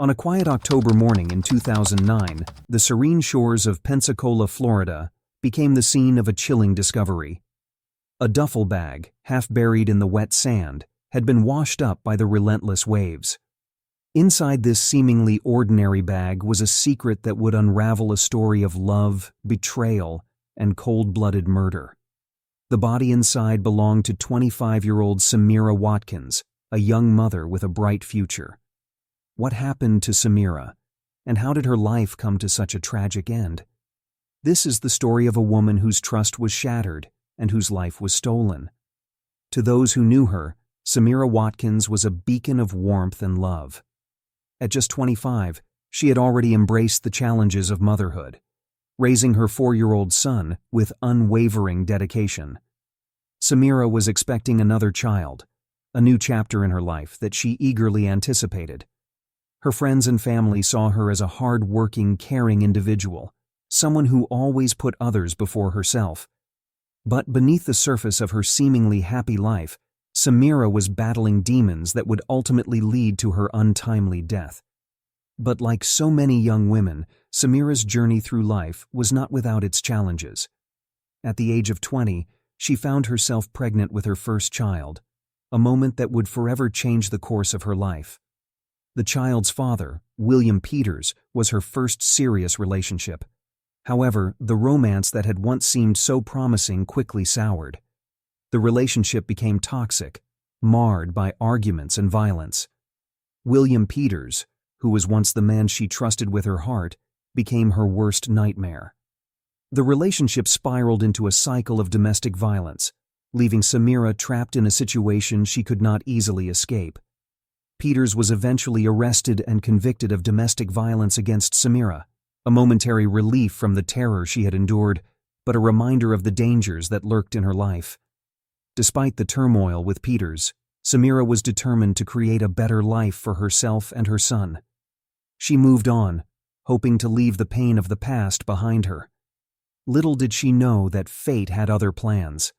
On a quiet October morning in 2009, the serene shores of Pensacola, Florida, became the scene of a chilling discovery. A duffel bag, half buried in the wet sand, had been washed up by the relentless waves. Inside this seemingly ordinary bag was a secret that would unravel a story of love, betrayal, and cold-blooded murder. The body inside belonged to 25-year-old Samira Watkins, a young mother with a bright future. What happened to Samira, and how did her life come to such a tragic end? This is the story of a woman whose trust was shattered and whose life was stolen. To those who knew her, Samira Watkins was a beacon of warmth and love. At just 25, she had already embraced the challenges of motherhood, raising her 4-year-old son with unwavering dedication. Samira was expecting another child, a new chapter in her life that she eagerly anticipated. Her friends and family saw her as a hard-working, caring individual, someone who always put others before herself. But beneath the surface of her seemingly happy life, Samira was battling demons that would ultimately lead to her untimely death. But like so many young women, Samira's journey through life was not without its challenges. At the age of 20, she found herself pregnant with her first child, a moment that would forever change the course of her life. The child's father, William Peters, was her first serious relationship. However, the romance that had once seemed so promising quickly soured. The relationship became toxic, marred by arguments and violence. William Peters, who was once the man she trusted with her heart, became her worst nightmare. The relationship spiraled into a cycle of domestic violence, leaving Samira trapped in a situation she could not easily escape. Peters was eventually arrested and convicted of domestic violence against Samira, a momentary relief from the terror she had endured, but a reminder of the dangers that lurked in her life. Despite the turmoil with Peters, Samira was determined to create a better life for herself and her son. She moved on, hoping to leave the pain of the past behind her. Little did she know that fate had other plans.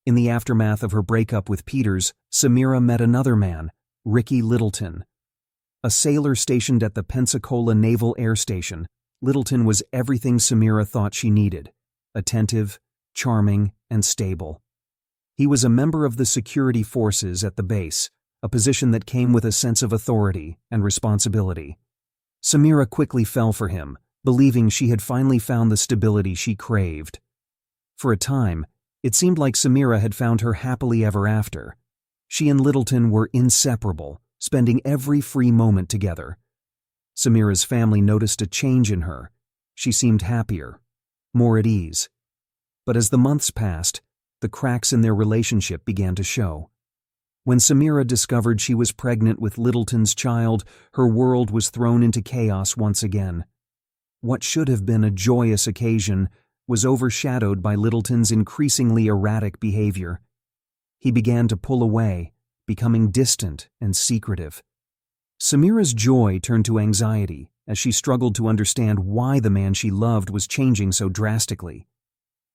In the aftermath of her breakup with Peters, Samira met another man, Zachary Littleton. A sailor stationed at the Pensacola Naval Air Station, Littleton was everything Samira thought she needed: attentive, charming, and stable. He was a member of the security forces at the base, a position that came with a sense of authority and responsibility. Samira quickly fell for him, believing she had finally found the stability she craved. For a time, it seemed like Samira had found her happily ever after. She and Littleton were inseparable, spending every free moment together. Samira's family noticed a change in her. She seemed happier, more at ease. But as the months passed, the cracks in their relationship began to show. When Samira discovered she was pregnant with Littleton's child, her world was thrown into chaos once again. What should have been a joyous occasion was overshadowed by Littleton's increasingly erratic behavior. He began to pull away, becoming distant and secretive. Samira's joy turned to anxiety as she struggled to understand why the man she loved was changing so drastically.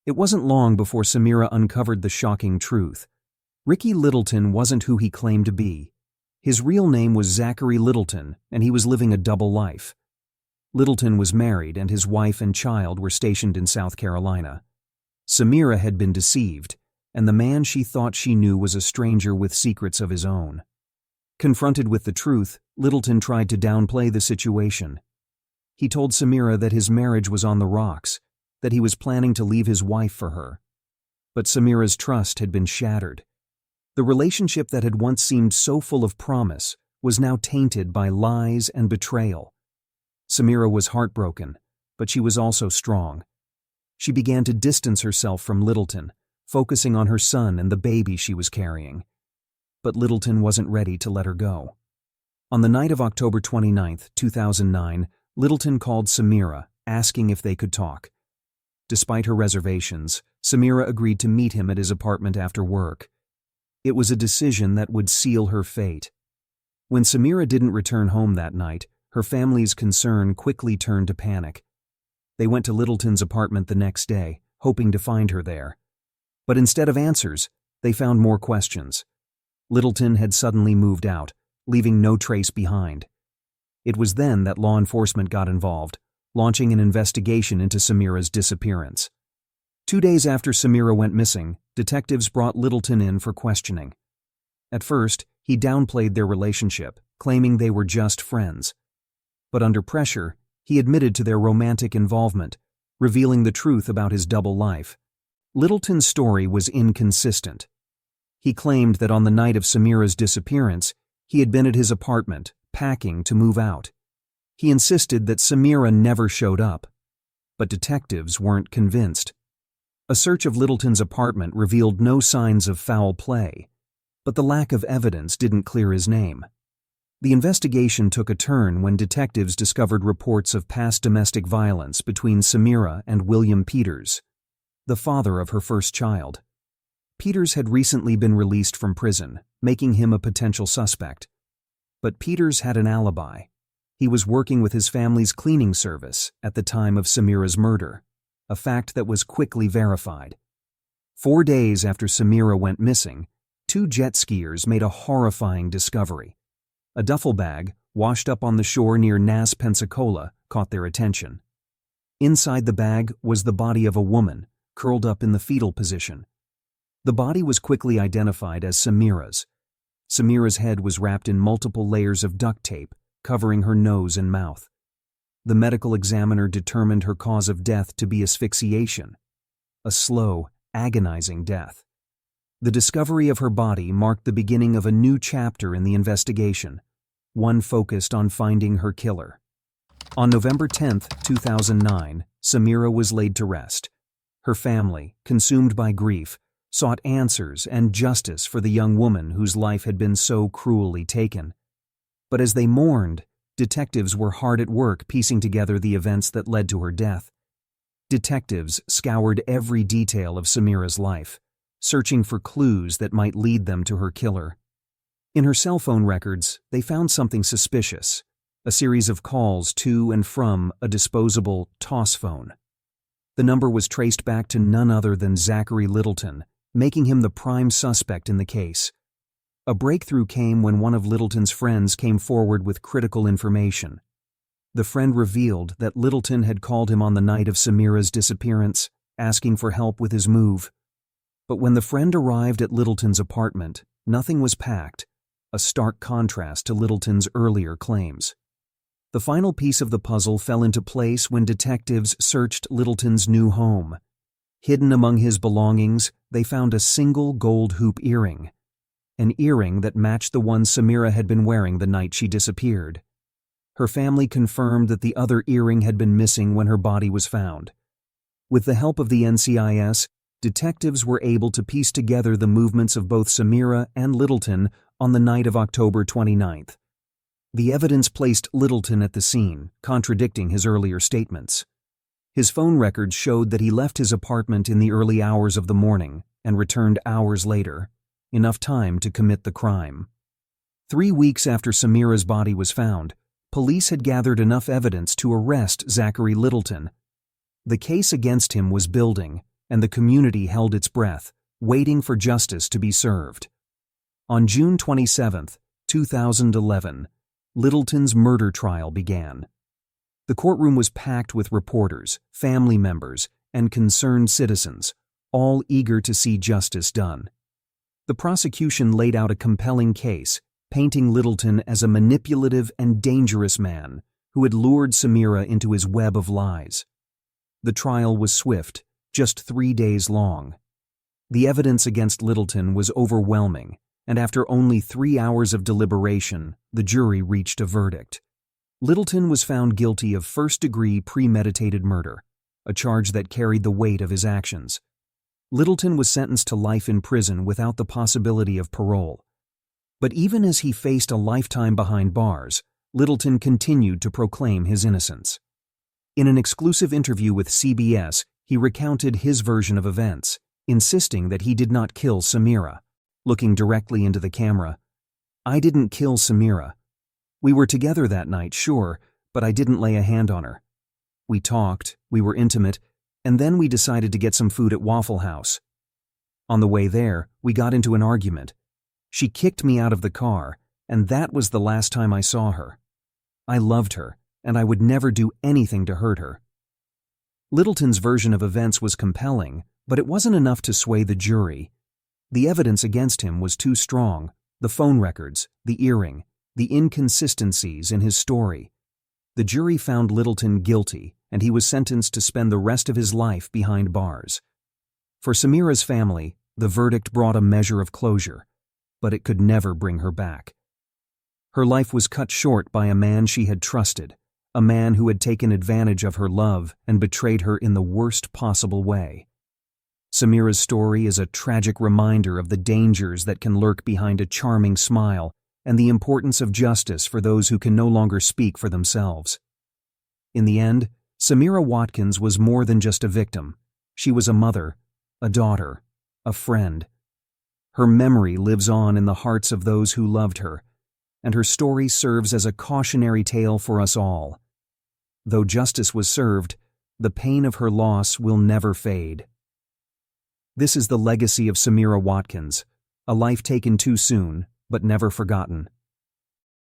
It wasn't long before Samira uncovered the shocking truth. Zachary Littleton wasn't who he claimed to be. His real name was Zachary Littleton, and he was living a double life. Littleton was married, and his wife and child were stationed in South Carolina. Samira had been deceived, and the man she thought she knew was a stranger with secrets of his own. Confronted with the truth, Littleton tried to downplay the situation. He told Samira that his marriage was on the rocks, that he was planning to leave his wife for her. But Samira's trust had been shattered. The relationship that had once seemed so full of promise was now tainted by lies and betrayal. Samira was heartbroken, but she was also strong. She began to distance herself from Littleton, focusing on her son and the baby she was carrying. But Littleton wasn't ready to let her go. On the night of October 29, 2009, Littleton called Samira, asking if they could talk. Despite her reservations, Samira agreed to meet him at his apartment after work. It was a decision that would seal her fate. When Samira didn't return home that night, her family's concern quickly turned to panic. They went to Littleton's apartment the next day, hoping to find her there. But instead of answers, they found more questions. Littleton had suddenly moved out, leaving no trace behind. It was then that law enforcement got involved, launching an investigation into Samira's disappearance. 2 days after Samira went missing, detectives brought Littleton in for questioning. At first, he downplayed their relationship, claiming they were just friends. But under pressure, he admitted to their romantic involvement, revealing the truth about his double life. Littleton's story was inconsistent. He claimed that on the night of Samira's disappearance, he had been at his apartment, packing to move out. He insisted that Samira never showed up. But detectives weren't convinced. A search of Littleton's apartment revealed no signs of foul play, but the lack of evidence didn't clear his name. The investigation took a turn when detectives discovered reports of past domestic violence between Samira and William Peters, the father of her first child. Peters had recently been released from prison, making him a potential suspect. But Peters had an alibi. He was working with his family's cleaning service at the time of Samira's murder, a fact that was quickly verified. 4 days after Samira went missing, 2 jet skiers made a horrifying discovery. A duffel bag, washed up on the shore near Pensacola, caught their attention. Inside the bag was the body of a woman, curled up in the fetal position. The body was quickly identified as Samira's. Samira's head was wrapped in multiple layers of duct tape, covering her nose and mouth. The medical examiner determined her cause of death to be asphyxiation, a slow, agonizing death. The discovery of her body marked the beginning of a new chapter in the investigation, one focused on finding her killer. On November 10, 2009, Samira was laid to rest. Her family, consumed by grief, sought answers and justice for the young woman whose life had been so cruelly taken. But as they mourned, detectives were hard at work piecing together the events that led to her death. Detectives scoured every detail of Samira's life, searching for clues that might lead them to her killer. In her cell phone records, they found something suspicious, a series of calls to and from a disposable toss phone. The number was traced back to none other than Zachary Littleton, making him the prime suspect in the case. A breakthrough came when one of Littleton's friends came forward with critical information. The friend revealed that Littleton had called him on the night of Samira's disappearance, asking for help with his move. But when the friend arrived at Littleton's apartment, nothing was packed, a stark contrast to Littleton's earlier claims. The final piece of the puzzle fell into place when detectives searched Littleton's new home. Hidden among his belongings, they found a single gold hoop earring, an earring that matched the one Samira had been wearing the night she disappeared. Her family confirmed that the other earring had been missing when her body was found. With the help of the NCIS, detectives were able to piece together the movements of both Samira and Littleton on the night of October 29th. The evidence placed Littleton at the scene, contradicting his earlier statements. His phone records showed that he left his apartment in the early hours of the morning and returned hours later, enough time to commit the crime. 3 weeks after Samira's body was found, police had gathered enough evidence to arrest Zachary Littleton. The case against him was building, and the community held its breath, waiting for justice to be served. On June 27, 2011, Littleton's murder trial began. The courtroom was packed with reporters, family members, and concerned citizens, all eager to see justice done. The prosecution laid out a compelling case, painting Littleton as a manipulative and dangerous man who had lured Samira into his web of lies. The trial was swift, just 3 days long. The evidence against Littleton was overwhelming, and after only 3 hours of deliberation, the jury reached a verdict. Littleton was found guilty of first-degree premeditated murder, a charge that carried the weight of his actions. Littleton was sentenced to life in prison without the possibility of parole. But even as he faced a lifetime behind bars, Littleton continued to proclaim his innocence. In an exclusive interview with CBS, he recounted his version of events, insisting that he did not kill Samira. Looking directly into the camera, "I didn't kill Samira. We were together that night, sure, but I didn't lay a hand on her. We talked, we were intimate, and then we decided to get some food at Waffle House. On the way there, we got into an argument. She kicked me out of the car, and that was the last time I saw her. I loved her, and I would never do anything to hurt her. Littleton's version of events was compelling, but it wasn't enough to sway the jury. The evidence against him was too strong: the phone records, the earring, the inconsistencies in his story. The jury found Littleton guilty, and he was sentenced to spend the rest of his life behind bars. For Samira's family, the verdict brought a measure of closure, but it could never bring her back. Her life was cut short by a man she had trusted, a man who had taken advantage of her love and betrayed her in the worst possible way. Samira's story is a tragic reminder of the dangers that can lurk behind a charming smile and the importance of justice for those who can no longer speak for themselves. In the end, Samira Watkins was more than just a victim. She was a mother, a daughter, a friend. Her memory lives on in the hearts of those who loved her, and her story serves as a cautionary tale for us all. Though justice was served, the pain of her loss will never fade. This is the legacy of Samira Watkins, a life taken too soon, but never forgotten.